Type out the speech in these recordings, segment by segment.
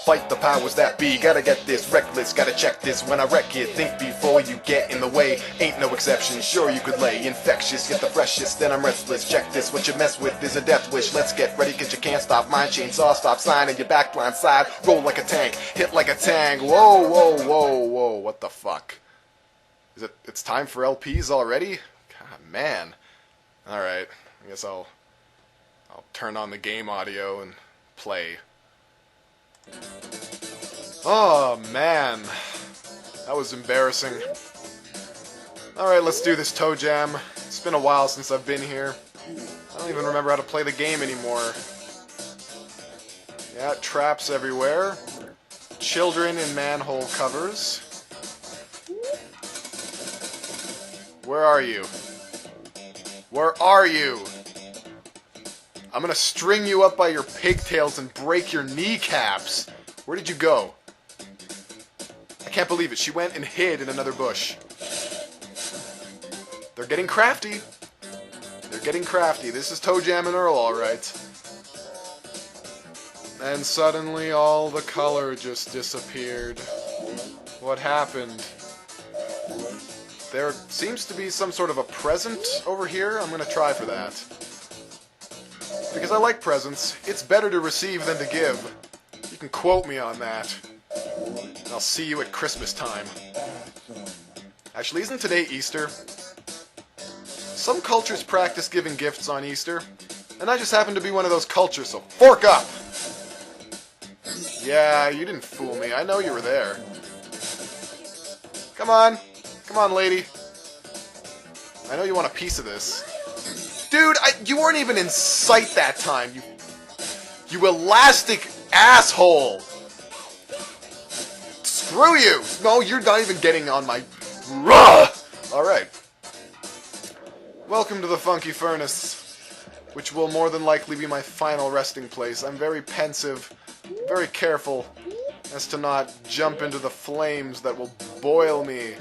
Fight the powers that be, gotta get this reckless, gotta check this when I wreck it. Think before you get in the way, ain't no exception, sure you could lay. Infectious, get the freshest, then I'm restless. Check this, what you mess with is a death wish. Let's get ready, cause you can't stop mine. Chainsaw, stop sign, and your back blind side. Roll like a tank, hit like a tang. Whoa, whoa, whoa, whoa, what the fuck? It's time for LPs already? God, man. Alright, I guess I'll turn on the game audio and play. Oh, man. That was embarrassing. Alright, let's do this Toejam. It's been a while since I've been here. I don't even remember how to play the game anymore. Yeah, traps everywhere. Children in manhole covers. Where are you? Where are you? I'm gonna string you up by your pigtails and break your kneecaps. Where did you go? I can't believe it. She went and hid in another bush. They're getting crafty. They're getting crafty. This is Toejam and Earl, alright. And suddenly all the color just disappeared. What happened? There seems to be some sort of a present over here. I'm gonna try for that. Because I like presents. It's better to receive than to give. You can quote me on that. I'll see you at Christmas time. Actually, isn't today Easter? Some cultures practice giving gifts on Easter, and I just happen to be one of those cultures, so fork up! Yeah, you didn't fool me. I know you were there. Come on. Come on, lady. I know you want a piece of this. Dude, you weren't even in sight that time, you elastic asshole! Screw you! No, you're not even getting on my... Alright. Welcome to the Funky Furnace, which will more than likely be my final resting place. I'm very pensive, very careful, as to not jump into the flames that will boil me.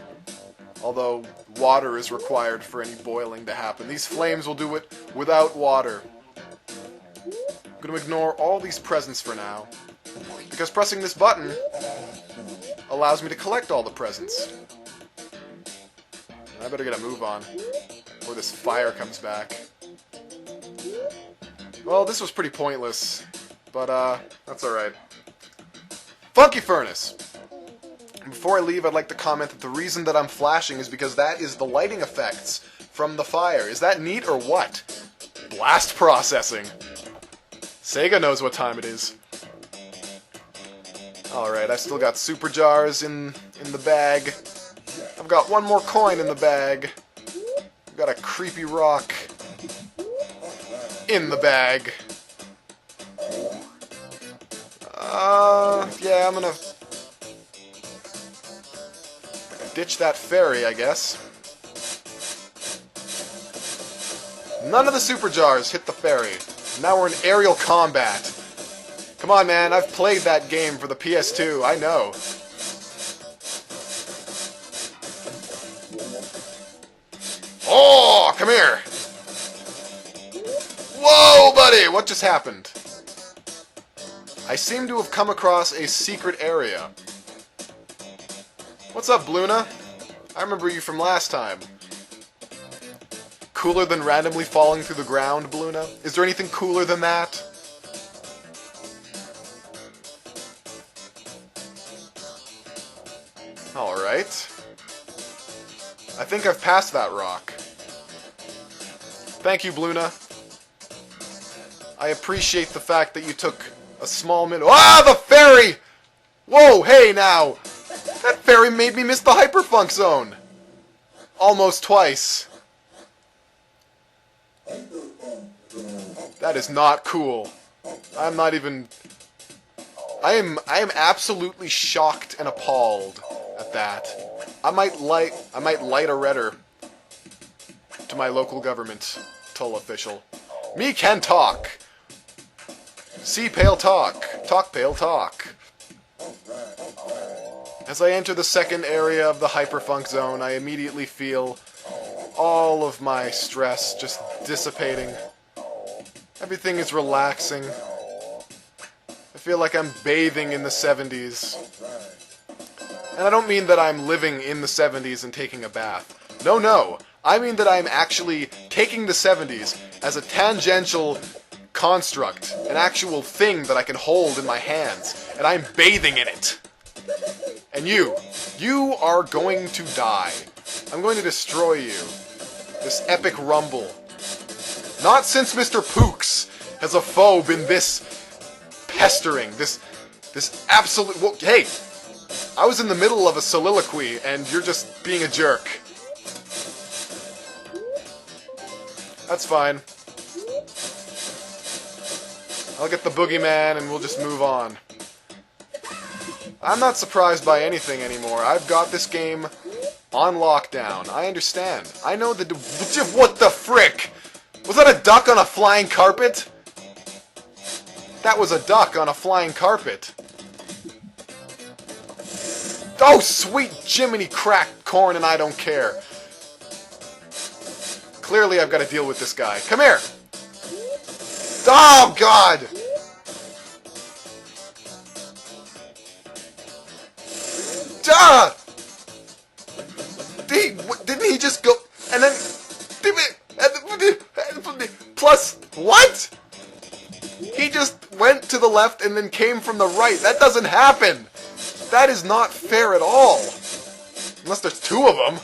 Although water is required for any boiling to happen. These flames will do it without water. I'm going to ignore all these presents for now, because pressing this button allows me to collect all the presents. I better get a move on, before this fire comes back. Well, this was pretty pointless, but that's alright. Funky Furnace! Before I leave, I'd like to comment that the reason that I'm flashing is because that is the lighting effects from the fire. Is that neat or what? Blast processing. Sega knows what time it is. Alright, I still got super jars in the bag. I've got one more coin in the bag. I've got a creepy rock in the bag. Yeah, I'm gonna ditch that ferry, I guess. None of the super jars hit the ferry. Now we're in aerial combat. Come on, man, I've played that game for the PS2, I know. Oh, come here! Whoa, buddy, what just happened? I seem to have come across a secret area. What's up, Bluna? I remember you from last time. Cooler than randomly falling through the ground, Bluna? Is there anything cooler than that? Alright. I think I've passed that rock. Thank you, Bluna. I appreciate the fact that you took a small minute. Ah, the ferry! Whoa, hey now! That ferry made me miss the hyperfunk zone! Almost twice. That is not cool. I'm not even... I am absolutely shocked and appalled at that. I might light a letter to my local government official. Me can talk. See pale talk. Talk pale talk. As I enter the second area of the hyperfunk zone, I immediately feel all of my stress just dissipating. Everything is relaxing. I feel like I'm bathing in the 70s. And I don't mean that I'm living in the 70s and taking a bath. No, no. I mean that I'm actually taking the 70s as a tangential construct, an actual thing that I can hold in my hands, and I'm bathing in it. And you are going to die. I'm going to destroy you. This epic rumble. Not since Mr. Pooks has a foe been this pestering, this absolute... Well, hey, I was in the middle of a soliloquy, and you're just being a jerk. That's fine. I'll get the boogeyman, and we'll just move on. I'm not surprised by anything anymore. I've got this game on lockdown. I understand. I know the... What the frick? Was that a duck on a flying carpet? That was a duck on a flying carpet. Oh, sweet Jiminy cracked corn, and I don't care. Clearly, I've got to deal with this guy. Come here! Oh, God! Duh! Didn't he just go... And then... Plus, what? He just went to the left and then came from the right. That doesn't happen. That is not fair at all. Unless there's two of them.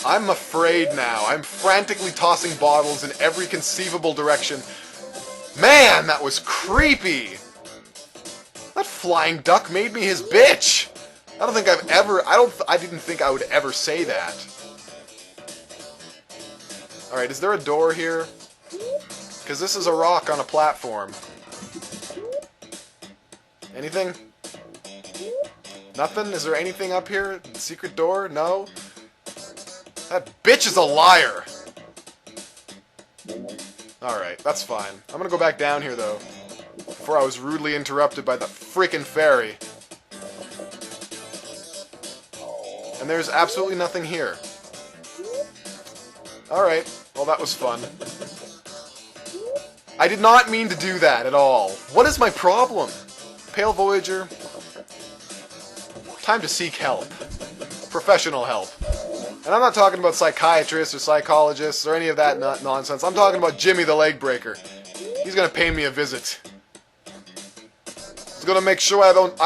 I'm afraid now. I'm frantically tossing bottles in every conceivable direction. Man, that was creepy. That flying duck made me his bitch. I don't think I've ever... I didn't think I would ever say that. Alright, is there a door here? Because this is a rock on a platform. Anything? Nothing? Is there anything up here? Secret door? No? That bitch is a liar! Alright, that's fine. I'm gonna go back down here, though. Before I was rudely interrupted by the frickin' fairy. And there's absolutely nothing here. Alright, well that was fun. I did not mean to do that at all. What is my problem? Pale Voyager. Time to seek help. Professional help. And I'm not talking about psychiatrists or psychologists or any of that nonsense. I'm talking about Jimmy the Leg Breaker. He's gonna pay me a visit. He's gonna make sure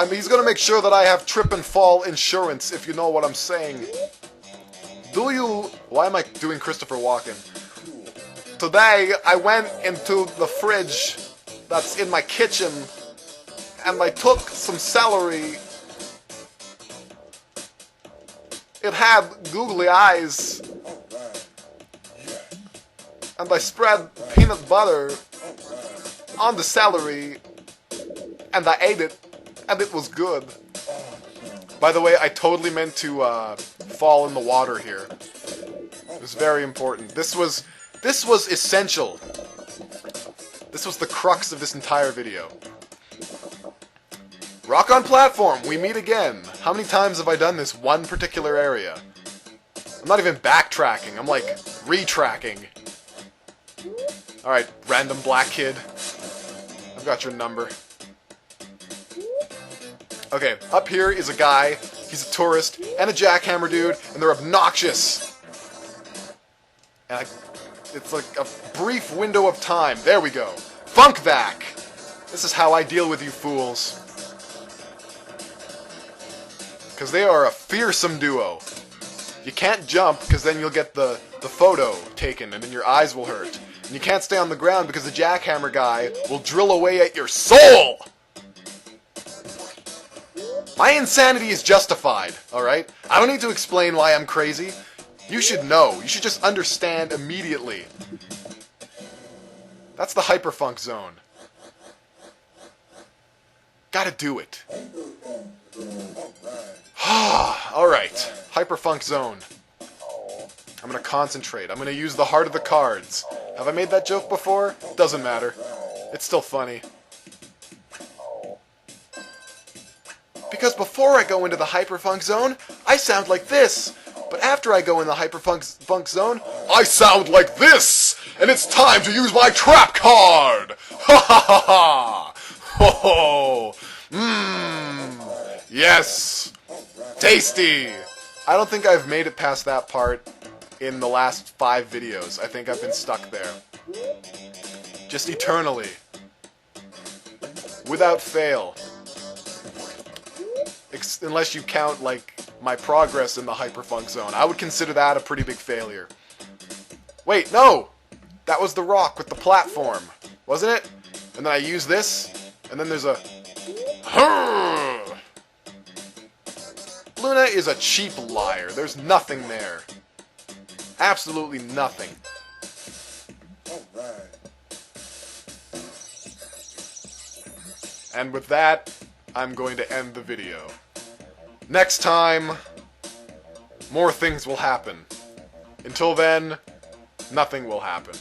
he's gonna make sure that I have trip and fall insurance, if you know what I'm saying. Why am I doing Christopher Walken? Today, I went into the fridge that's in my kitchen, and I took some celery. It had googly eyes. And I spread peanut butter on the celery, and I ate it, and it was good. By the way, I totally meant to fall in the water here. It was very important. This was essential. This was the crux of this entire video. Rock on platform, we meet again. How many times have I done this one particular area? I'm not even backtracking, I'm like retracking. Alright, random black kid. I've got your number. Okay, up here is a guy, he's a tourist, and a jackhammer dude, and they're obnoxious. And it's like a brief window of time. There we go. Funkvac! This is how I deal with you fools. Because they are a fearsome duo. You can't jump, because then you'll get the photo taken, and then your eyes will hurt. And you can't stay on the ground, because the jackhammer guy will drill away at your soul! My insanity is justified, alright? I don't need to explain why I'm crazy. You should know. You should just understand immediately. That's the hyperfunk zone. Gotta do it. Alright. Hyperfunk zone. I'm gonna concentrate. I'm gonna use the heart of the cards. Have I made that joke before? Doesn't matter. It's still funny. Because before I go into the hyperfunk zone, I sound like this. But after I go in the hyperfunk zone, I sound like this! and it's time to use my trap card! Ha ha ha ha! Ho ho! Mmm! Yes! Tasty! I don't think I've made it past that part in the last 5 videos. I think I've been stuck there. Just eternally. Without fail. Unless you count, like, my progress in the Hyperfunk Zone. I would consider that a pretty big failure. Wait, no! That was the rock with the platform, wasn't it? And then I use this, and then there's a... Luna is a cheap liar. There's nothing there. Absolutely nothing. And with that, I'm going to end the video. Next time, more things will happen. Until then, nothing will happen.